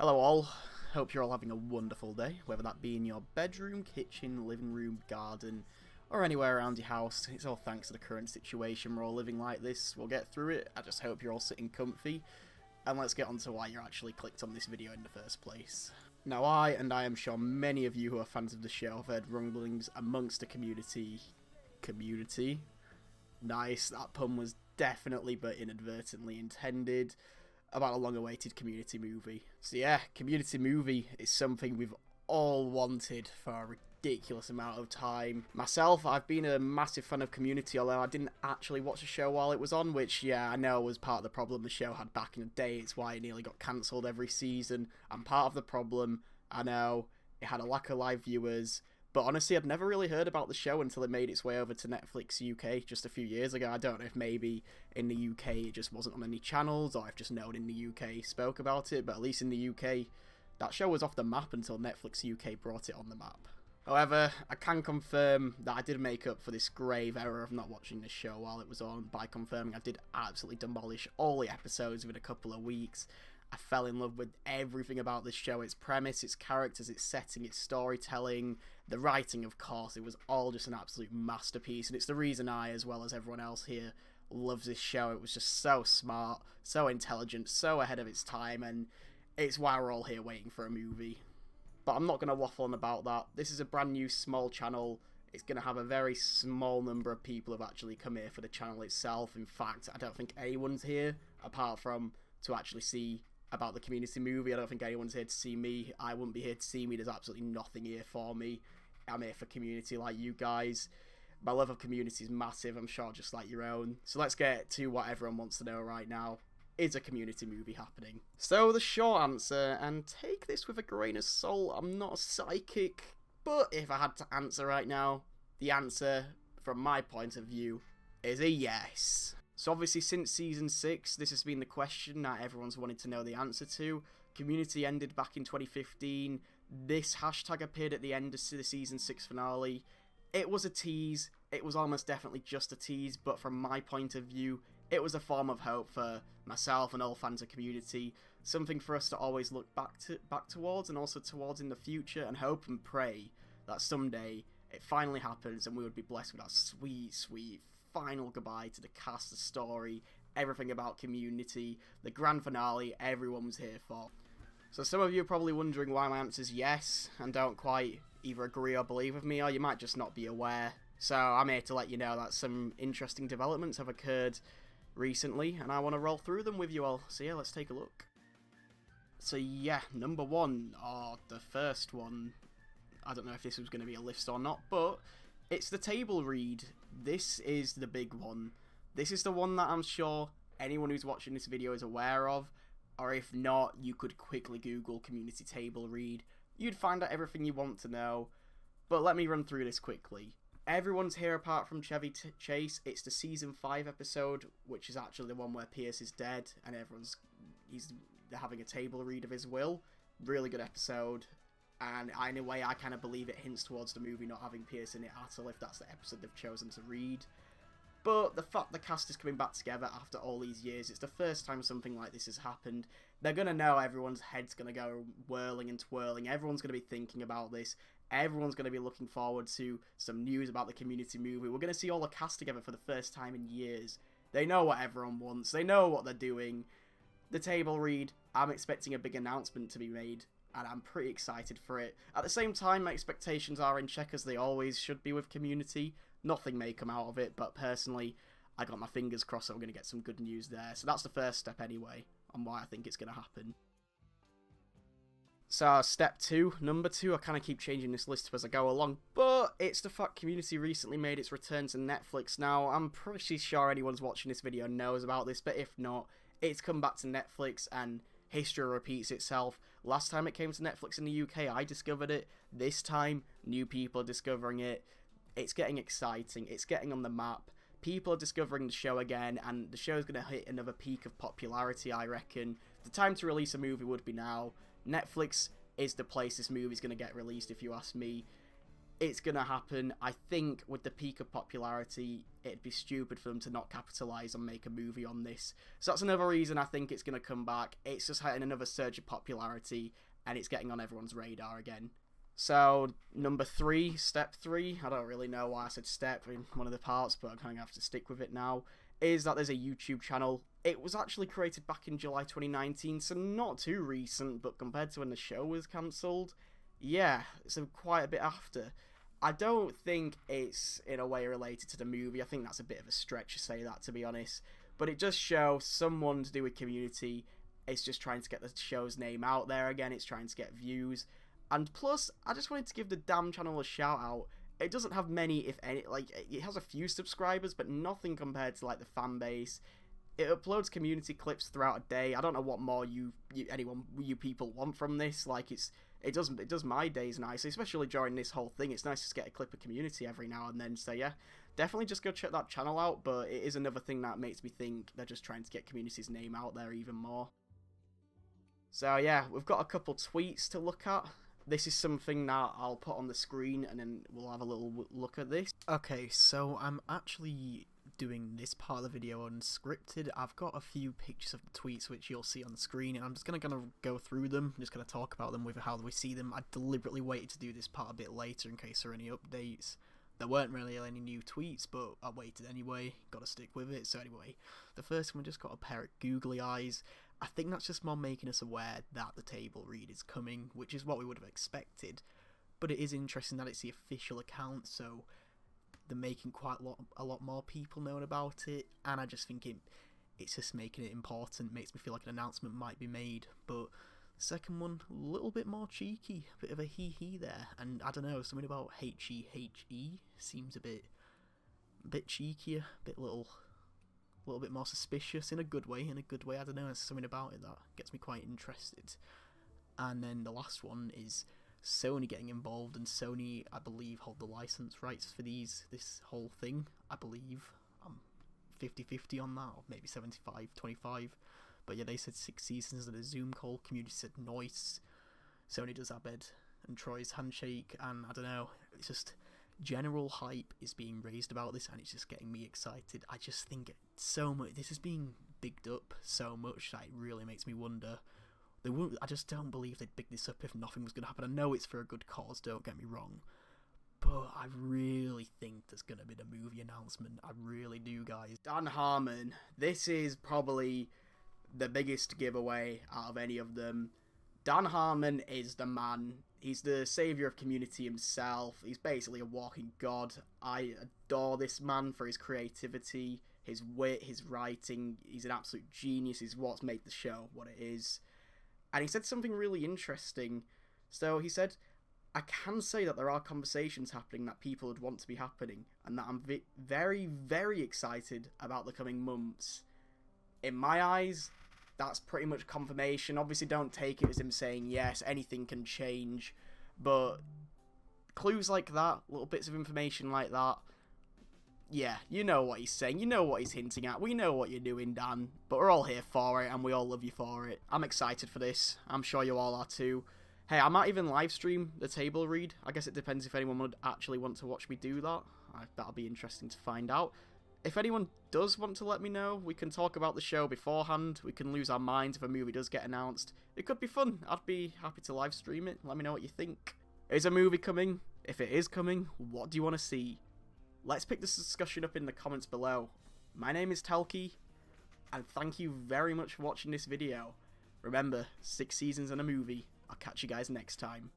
Hello all, hope you're all having a wonderful day, whether that be in your bedroom, kitchen, living room, garden, or anywhere around your house. It's all thanks to the current situation. We're all living like this, we'll get through it. I just hope you're all sitting comfy, and let's get on to why you actually clicked on this video in the first place. Now I am sure many of you who are fans of the show have heard rumblings amongst the community. Nice, that pun was definitely but inadvertently intended, about a long-awaited Community movie. So yeah, Community movie is something we've all wanted for a ridiculous amount of time. Myself, I've been a massive fan of Community, although I didn't actually watch the show while it was on, which, yeah, I know was part of the problem the show had back in the day. It's why it nearly got cancelled every season. And part of the problem, I know, it had a lack of live viewers. But honestly, I'd never really heard about the show until it made its way over to Netflix UK just a few years ago. I don't know if maybe in the UK it just wasn't on any channels, or I've just known in the UK spoke about it, but at least in the UK, that show was off the map until Netflix UK brought it on the map. However, I can confirm that I did make up for this grave error of not watching this show while it was on by confirming I did absolutely demolish all the episodes within a couple of weeks. I fell in love with everything about this show, its premise, its characters, its setting, its storytelling, the writing, of course. It was all just an absolute masterpiece, and it's the reason I, as well as everyone else here, loves this show. It was just so smart, so intelligent, so ahead of its time, and it's why we're all here waiting for a movie. But I'm not going to waffle on about that. This is a brand new small channel. It's going to have a very small number of people who have actually come here for the channel itself. In fact, I don't think anyone's here, apart from to actually see about the Community movie. I don't think anyone's here to see me. I wouldn't be here to see me. There's absolutely nothing here for me. I'm here for Community like you guys. My love of Community is massive, I'm sure, just like your own. So let's get to what everyone wants to know right now. Is a Community movie happening? So the short answer, and take this with a grain of salt, I'm not a psychic, but if I had to answer right now, the answer, from my point of view, is a yes. So obviously since Season 6, this has been the question that everyone's wanted to know the answer to. Community ended back in 2015. This hashtag appeared at the end of the Season 6 finale. It was a tease. It was almost definitely just a tease, but from my point of view, it was a form of hope for myself and all fans of Community. Something for us to always look back towards, and also towards in the future, and hope and pray that someday it finally happens and we would be blessed with that sweet, sweet final goodbye to the cast, the story, everything about Community, the grand finale everyone was here for. So some of you are probably wondering why my answer is yes, and don't quite either agree or believe with me, or you might just not be aware. So I'm here to let you know that some interesting developments have occurred recently, and I want to roll through them with you all. So yeah, let's take a look. So yeah, number one, or the first one, I don't know if this was going to be a list or not, but it's the table read. This is the big one. This is the one that I'm sure anyone who's watching this video is aware of, or if not, you could quickly Google Community table read. You'd find out everything you want to know, but let me run through this quickly. Everyone's here apart from Chevy Chase. It's the Season 5 episode, which is actually the one where Pierce is dead, and he's having a table read of his will. Really good episode. And in a way, I kind of believe it hints towards the movie not having Pierce in it at all, if that's the episode they've chosen to read. But the fact the cast is coming back together after all these years, it's the first time something like this has happened. They're going to know, everyone's head's going to go whirling and twirling. Everyone's going to be thinking about this. Everyone's going to be looking forward to some news about the Community movie. We're going to see all the cast together for the first time in years. They know what everyone wants. They know what they're doing. The table read, I'm expecting a big announcement to be made, and I'm pretty excited for it. At the same time, my expectations are in check, as they always should be with Community. Nothing may come out of it, but personally, I got my fingers crossed that we're going to get some good news there. So that's the first step anyway, on why I think it's going to happen. So step 2, number 2, I kind of keep changing this list as I go along, but it's the fact Community recently made its return to Netflix. Now, I'm pretty sure anyone's watching this video knows about this, but if not, it's come back to Netflix, and history repeats itself. Last time it came to Netflix in the UK, I discovered it. This time, new people are discovering it. It's getting exciting. It's getting on the map. People are discovering the show again, and the show's going to hit another peak of popularity, I reckon. The time to release a movie would be now. Netflix is the place this movie's going to get released, if you ask me. it's gonna happen. I think with the peak of popularity, it'd be stupid for them to not capitalize and make a movie on this. So that's another reason I think it's gonna come back. It's just having another surge of popularity, and it's getting on everyone's radar again. So number 3, step 3, I don't really know why I said step in one of the parts, but I'm kind of have to stick with it now, is that there's a YouTube channel. It was actually created back in July 2019, so not too recent, but compared to when the show was cancelled, yeah, so quite a bit after. I don't think it's in a way related to the movie. I think that's a bit of a stretch to say that, to be honest. But it does show someone to do with Community. It's just trying to get the show's name out there again. It's trying to get views. And plus, I just wanted to give the damn channel a shout out. It doesn't have many, if any, like, it has a few subscribers, but nothing compared to, like, the fan base. It uploads Community clips throughout a day. I don't know what more you people want from this. Like, it does my days nicely, especially during this whole thing. It's nice to just get a clip of Community every now and then. So yeah, definitely just go check that channel out. But it is another thing that makes me think they're just trying to get Community's name out there even more. So yeah, we've got a couple tweets to look at. This is something that I'll put on the screen and then we'll have a little look at this. Okay, so I'm actually doing this part of the video unscripted. I've got a few pictures of the tweets which you'll see on the screen, and I'm just gonna go through them. I'm just gonna talk about them with how we see them. I deliberately waited to do this part a bit later in case there are any updates. There weren't really any new tweets, but I waited anyway. Gotta stick with it. So anyway, the first one, just got a pair of googly eyes. I think that's just more making us aware that the table read is coming, which is what we would have expected. But it is interesting that it's the official account, so they're making quite a lot more people knowing about it, and I just think it's just making it important. Makes me feel like an announcement might be made. But the second one, a little bit more cheeky, a bit of a hee there, and I don't know, something about HEHE seems a bit cheekier, a little bit more suspicious in a good way. I don't know, there's something about it that gets me quite interested. And then the last one is Sony getting involved, and Sony, I believe, hold the license rights for this whole thing. I believe I'm 50-50 on that, or maybe 75-25. But yeah, they said 6 seasons at a Zoom call. Community said noise. Sony does Abed and Troy's handshake, and I don't know, it's just general hype is being raised about this, and it's just getting me excited. I just think so much. This is being bigged up so much that it really makes me wonder. I just don't believe they'd big this up if nothing was going to happen. I know it's for a good cause, don't get me wrong, but I really think there's going to be a movie announcement. I really do, guys. Dan Harmon, this is probably the biggest giveaway out of any of them. Dan Harmon is the man. He's the saviour of Community himself. He's basically a walking god. I adore this man for his creativity, his wit, his writing. He's an absolute genius. He's what's made the show what it is. And he said something really interesting. So he said, I can say that there are conversations happening that people would want to be happening, and that I'm very, very excited about the coming months. In my eyes, that's pretty much confirmation. Obviously, don't take it as him saying, yes, anything can change. But clues like that, little bits of information like that, yeah, you know what he's saying. You know what he's hinting at. We know what you're doing, Dan. But we're all here for it, and we all love you for it. I'm excited for this. I'm sure you all are too. Hey, I might even live stream the table read. I guess it depends if anyone would actually want to watch me do that. That'll be interesting to find out. If anyone does want to let me know, we can talk about the show beforehand. We can lose our minds if a movie does get announced. It could be fun. I'd be happy to live stream it. Let me know what you think. Is a movie coming? If it is coming, what do you want to see? Let's pick this discussion up in the comments below. My name is Talkie, and thank you very much for watching this video. Remember, 6 seasons and a movie. I'll catch you guys next time.